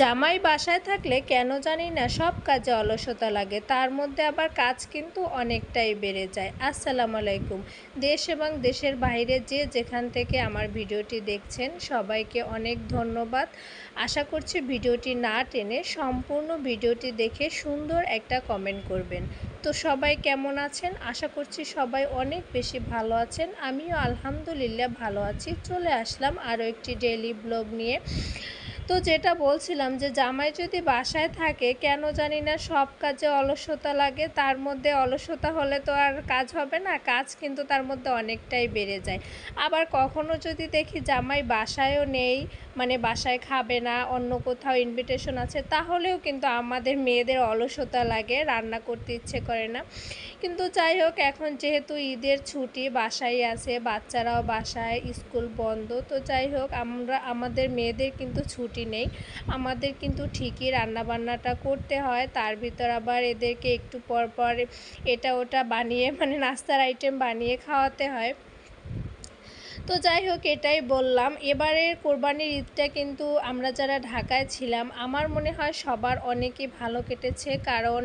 জামাই বাসায় থাকলে কেন জানি না সব কাজে অলসতা লাগে, তার মধ্যে আবার কাজ কিন্তু অনেকটাই বেড়ে যায়। আসসালামু আলাইকুম। দেশ এবং দেশের বাইরে যে যেখান থেকে আমার ভিডিওটি দেখছেন সবাইকে অনেক ধন্যবাদ। আশা করছি ভিডিওটি না টেনে সম্পূর্ণ ভিডিওটি দেখে সুন্দর একটা কমেন্ট করবেন। তো সবাই কেমন আছেন? আশা করছি সবাই অনেক বেশি ভালো আছেন। আমিও আলহামদুলিল্লাহ ভালো আছি। চলে আসলাম আরও একটি ডেইলি ব্লগ নিয়ে। তো যেটা বলছিলাম যে জামাই যদি বাসায় থাকে কেন জানি না সব কাজে অলসতা লাগে, তার মধ্যে অলসতা হলে তো আর কাজ হবে না, কাজ কিন্তু তার মধ্যে অনেকটাই বেড়ে যায়। আবার কখনো যদি দেখি জামাই বাসায়ও নেই, মানে বাসায় খাবে না, অন্য কোথাও ইনভিটেশন আছে, তাহলেও কিন্তু আমাদের মেয়েদের অলসতা লাগে, রান্না করতে ইচ্ছে করে না। কিন্তু যাই হোক, এখন যেহেতু ঈদের ছুটি, বাসায় আছে, বাচ্চারাও বাসায়, স্কুল বন্ধ, তো যাই হোক আমাদের মেয়েদের কিন্তু ছুটি নেই, আমাদের কিন্তু ঠিকই রান্নাবান্নাটা করতে হয়। তার ভিতর আবার এদেরকে একটু পর পর এটা ওটা বানিয়ে, মানে নাস্তার আইটেম বানিয়ে খাওয়াতে হয়। তো যাই হোক, এটাই বললাম। এবারের কোরবানির ঈদটা কিন্তু আমরা যারা ঢাকায় ছিলাম, আমার মনে হয় সবার অনেকই ভালো কেটেছে, কারণ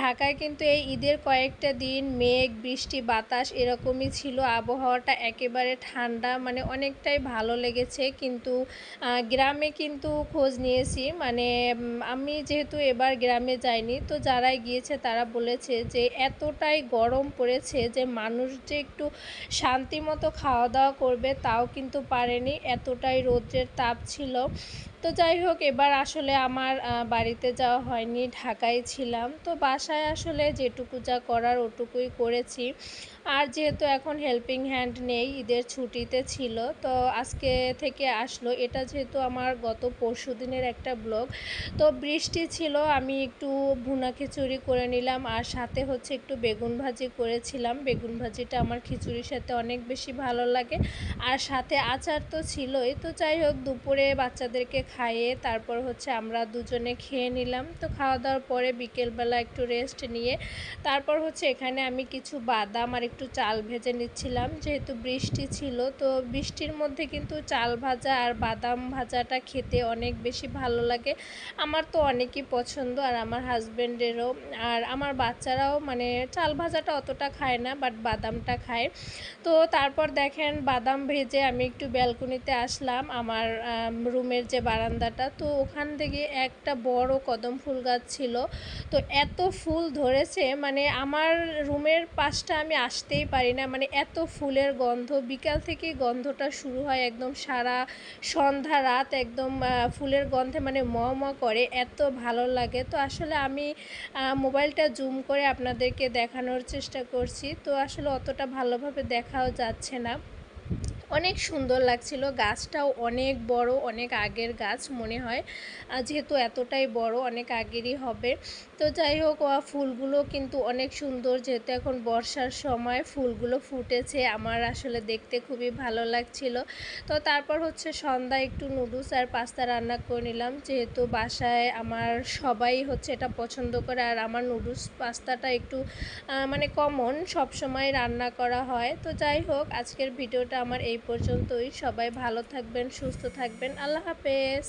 ঢাকায় কিন্তু এই ঈদের কয়েকটা দিন মেঘ বৃষ্টি বাতাস এরকমই ছিল, আবহাওয়াটা একেবারে ঠান্ডা, মানে অনেকটাই ভালো লেগেছে। কিন্তু গ্রামে কিন্তু খোঁজ নিয়েছি, মানে আমি যেহেতু এবার গ্রামে যাইনি, তো যারাই গিয়েছে তারা বলেছে যে এতটাই গরম পড়েছে যে মানুষ যে একটু শান্তি মতো খাওয়া দাওয়া করবে তাও কিন্তু পারেনি, এতটাই রৌদ্রের তাপ ছিল। তো যাই হোক, এবার আসলে আমার বাড়িতে যাওয়া হয়নি, ঢাকায় ছিলাম। তো বাসায় আসলে যেটুকু যা করার ওটুকুই করেছি। আর যেহেতু এখন হেল্পিং হ্যান্ড নেই, ঈদের ছুটিতে ছিল, তো আজকে থেকে আসলো। এটা যেহেতু আমার গত পরশু দিনের একটা ব্লগ। তো বৃষ্টি ছিল, আমি একটু ভুনা খিচুড়ি করে নিলাম, আর সাথে হচ্ছে একটু বেগুন ভাজি করেছিলাম। বেগুন ভাজিটা আমার খিচুড়ির সাথে অনেক বেশি ভালো লাগে, আর সাথে আচার তো ছিলই। তো যাই হোক, দুপুরে বাচ্চাদেরকে খাইয়ে তারপর হচ্ছে আমরা দুজনে খেয়ে নিলাম। তো খাওয়া দাওয়ার পরে বিকেলবেলা একটু রেস্ট নিয়ে তারপর হচ্ছে এখানে আমি কিছু বাদাম আর একটু চাল ভেজে নিচ্ছিলাম, যেহেতু বৃষ্টি ছিল। তো বৃষ্টির মধ্যে কিন্তু চাল ভাজা আর বাদাম ভাজাটা খেতে অনেক বেশি ভালো লাগে। আমার তো অনেকই পছন্দ, আর আমার হাজব্যান্ডেরও, আর আমার বাচ্চারাও, মানে চাল ভাজাটা অতটা খায় না, বাট বাদামটা খায়। তো তারপর দেখেন, বাদাম ভেজে আমি একটু ব্যালকনিতে আসলাম, আমার রুমের যে বারান্দাটা, তো ওখান থেকে একটা বড় কদম ফুল গাছ ছিল। তো এত ফুল ধরেছে, মানে আমার রুমের পাশটা আমি আসতেই পারি না, মানে এত ফুলের গন্ধ। বিকাল থেকেই গন্ধটা শুরু হয়, একদম সারা সন্ধ্যা রাত একদম ফুলের গন্ধে মানে ম করে, এত ভালো লাগে। তো আসলে আমি মোবাইলটা জুম করে আপনাদেরকে দেখানোর চেষ্টা করছি, তো আসলে অতটা ভালোভাবে দেখাও যাচ্ছে না। অনেক সুন্দর লাগছিল, গাছটাও অনেক বড়, অনেক আগের গাছ মনে হয়, যেহেতু এতটাই বড় অনেক আগেরই হবে। তো যাই হোক, ফুলগুলো কিন্তু অনেক সুন্দর, যেহেতু এখন বর্ষার সময় ফুলগুলো ফুটেছে, আমার আসলে দেখতে খুবই ভালো লাগছিল। তো তারপর হচ্ছে সন্ধ্যায় একটু নুডলস আর পাস্তা রান্না করে নিলাম, যেহেতু বাসায় আমার সবাই হচ্ছে এটা পছন্দ করে, আর আমার নুডলস পাস্তাটা একটু মানে কমন, সব সময় রান্না করা হয়। তো যাই হোক, আজকের ভিডিওটা আমার এই পর্যন্তই। সবাই ভালো থাকবেন, সুস্থ থাকবেন। আল্লাহ হাফেজ।